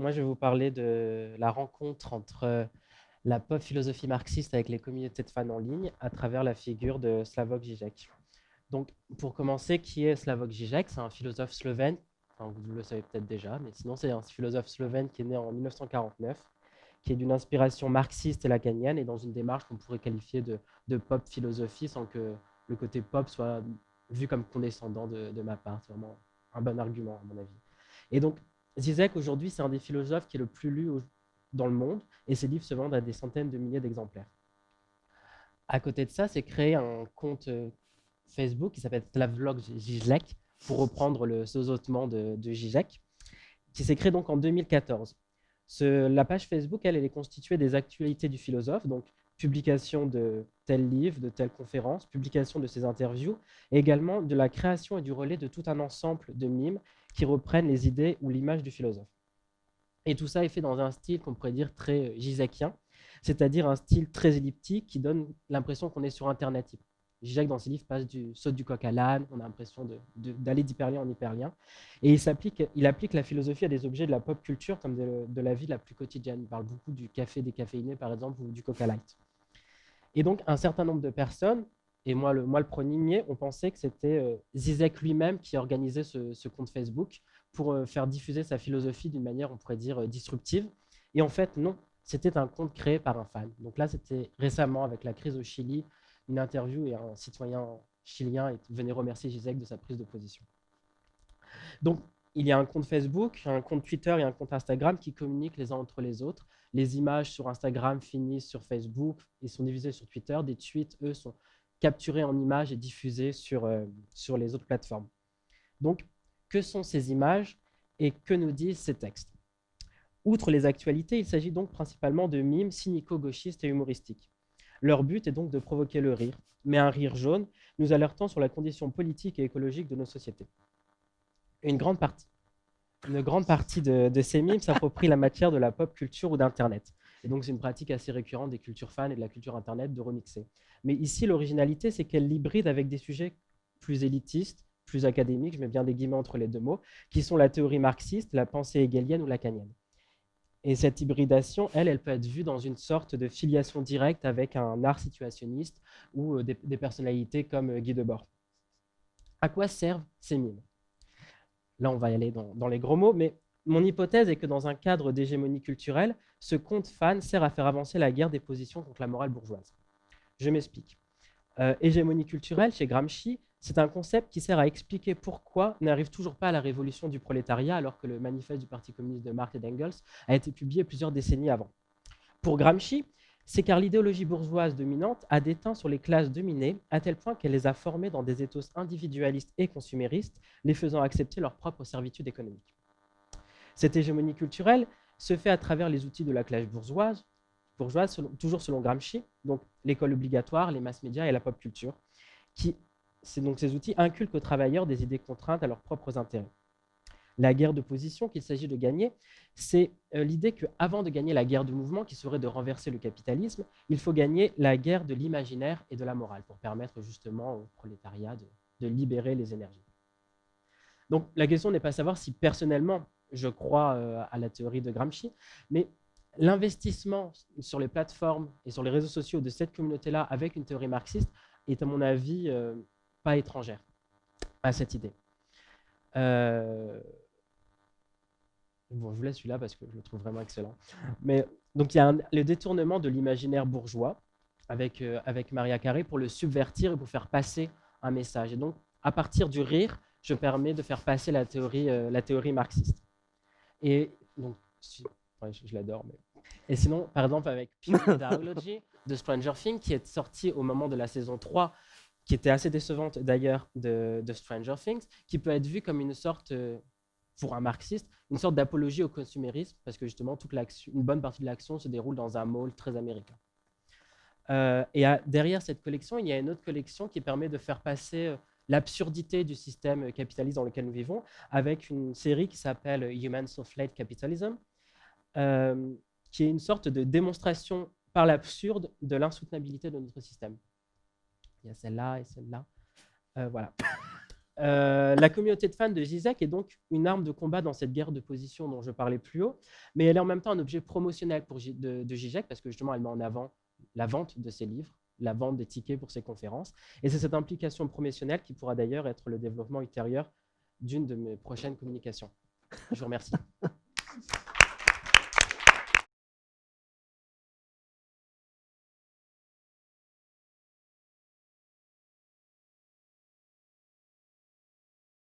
moi, je vais vous parler de la rencontre entre la pop philosophie marxiste avec les communautés de fans en ligne à travers la figure de Slavoj Žižek. Donc, pour commencer, qui est Slavoj Žižek? C'est un philosophe slovène, enfin, vous le savez peut-être déjà, mais sinon, c'est un philosophe slovène qui est né en 1949, qui est d'une inspiration marxiste et lacanienne et dans une démarche qu'on pourrait qualifier de pop philosophie sans que le côté pop soit vu comme condescendant de ma part. C'est vraiment un bon argument, à mon avis. Et donc, Zizek, aujourd'hui, c'est un des philosophes qui est le plus lu dans le monde, et ses livres se vendent à des centaines de milliers d'exemplaires. À côté de ça, c'est créé un compte Facebook qui s'appelle Slavoj Žižek, pour reprendre le sozotement de Žižek, qui s'est créé donc en 2014. La page Facebook, elle est constituée des actualités du philosophe, donc publication de tel livre, de telle conférence, publication de ses interviews, et également de la création et du relais de tout un ensemble de mimes qui reprennent les idées ou l'image du philosophe. Et tout ça est fait dans un style qu'on pourrait dire très zizekien, c'est-à-dire un style très elliptique qui donne l'impression qu'on est sur Internet. Zizek, dans ses livres, saute du coq à l'âne, on a l'impression d'aller d'hyperlien en hyperlien. Et il applique la philosophie à des objets de la pop culture comme de la vie la plus quotidienne. Il parle beaucoup du café décaféiné, par exemple, ou du Coca Light. Et donc, un certain nombre de personnes, et moi le premier, ont pensé que c'était Zizek lui-même qui organisait ce compte Facebook pour faire diffuser sa philosophie d'une manière, on pourrait dire, disruptive. Et en fait, non, c'était un compte créé par un fan. Donc là, c'était récemment, avec la crise au Chili, une interview et un citoyen chilien venait remercier Zizek de sa prise de position. Donc, il y a un compte Facebook, un compte Twitter et un compte Instagram qui communiquent les uns entre les autres. Les images sur Instagram finissent sur Facebook et sont divisées sur Twitter. Des tweets, eux, sont capturés en images et diffusés sur les autres plateformes. Donc, que sont ces images et que nous disent ces textes? Outre les actualités, il s'agit donc principalement de mimes cynico-gauchistes et humoristiques. Leur but est donc de provoquer le rire, mais un rire jaune, nous alertant sur la condition politique et écologique de nos sociétés. Une grande partie de ces mimes s'approprie la matière de la pop culture ou d'Internet. Et donc, c'est une pratique assez récurrente des cultures fans et de la culture Internet de remixer. Mais ici, l'originalité, c'est qu'elle l'hybride avec des sujets plus élitistes, plus académiques, je mets bien des guillemets entre les deux mots, qui sont la théorie marxiste, la pensée hegelienne ou lacanienne. Et cette hybridation, elle peut être vue dans une sorte de filiation directe avec un art situationniste ou des personnalités comme Guy Debord. À quoi servent ces mimes? Là, on va y aller dans les gros mots, mais mon hypothèse est que dans un cadre d'hégémonie culturelle, ce conte fan sert à faire avancer la guerre des positions contre la morale bourgeoise. Je m'explique. Hégémonie culturelle, chez Gramsci, c'est un concept qui sert à expliquer pourquoi on n'arrive toujours pas à la révolution du prolétariat alors que le manifeste du Parti communiste de Marx et d'Engels a été publié plusieurs décennies avant. Pour Gramsci, c'est car l'idéologie bourgeoise dominante a déteint sur les classes dominées à tel point qu'elle les a formées dans des ethos individualistes et consuméristes, les faisant accepter leur propre servitude économique. Cette hégémonie culturelle se fait à travers les outils de la classe bourgeoise toujours selon Gramsci, donc l'école obligatoire, les mass médias et la pop culture, donc ces outils inculquent aux travailleurs des idées contraintes à leurs propres intérêts. La guerre de position qu'il s'agit de gagner, c'est l'idée qu'avant de gagner la guerre du mouvement, qui serait de renverser le capitalisme, il faut gagner la guerre de l'imaginaire et de la morale pour permettre justement au prolétariat de libérer les énergies. Donc la question n'est pas de savoir si personnellement je crois à la théorie de Gramsci, mais l'investissement sur les plateformes et sur les réseaux sociaux de cette communauté-là avec une théorie marxiste est à mon avis pas étrangère à cette idée. Bon, je vous laisse celui-là parce que je le trouve vraiment excellent. Mais, donc il y a le détournement de l'imaginaire bourgeois avec Maria Carré pour le subvertir et pour faire passer un message. Et donc, à partir du rire, je permets de faire passer la théorie marxiste. Et donc, ouais, je l'adore. Mais... Et sinon, par exemple, avec Pink Ideology de Stranger Things, qui est sorti au moment de la saison 3, qui était assez décevante d'ailleurs de Stranger Things, qui peut être vue comme une sorte, pour un marxiste, une sorte d'apologie au consumérisme, parce que justement, une bonne partie de l'action se déroule dans un mall très américain. Derrière cette collection, il y a une autre collection qui permet de faire passer l'absurdité du système capitaliste dans lequel nous vivons, avec une série qui s'appelle Human Soft-Late Capitalism, qui est une sorte de démonstration par l'absurde de l'insoutenabilité de notre système. Il y a celle-là et celle-là. Voilà. La communauté de fans de Zizek est donc une arme de combat dans cette guerre de position dont je parlais plus haut, mais elle est en même temps un objet promotionnel de Zizek parce que justement elle met en avant la vente de ses livres, la vente des tickets pour ses conférences. Et c'est cette implication promotionnelle qui pourra d'ailleurs être le développement ultérieur d'une de mes prochaines communications. Je vous remercie.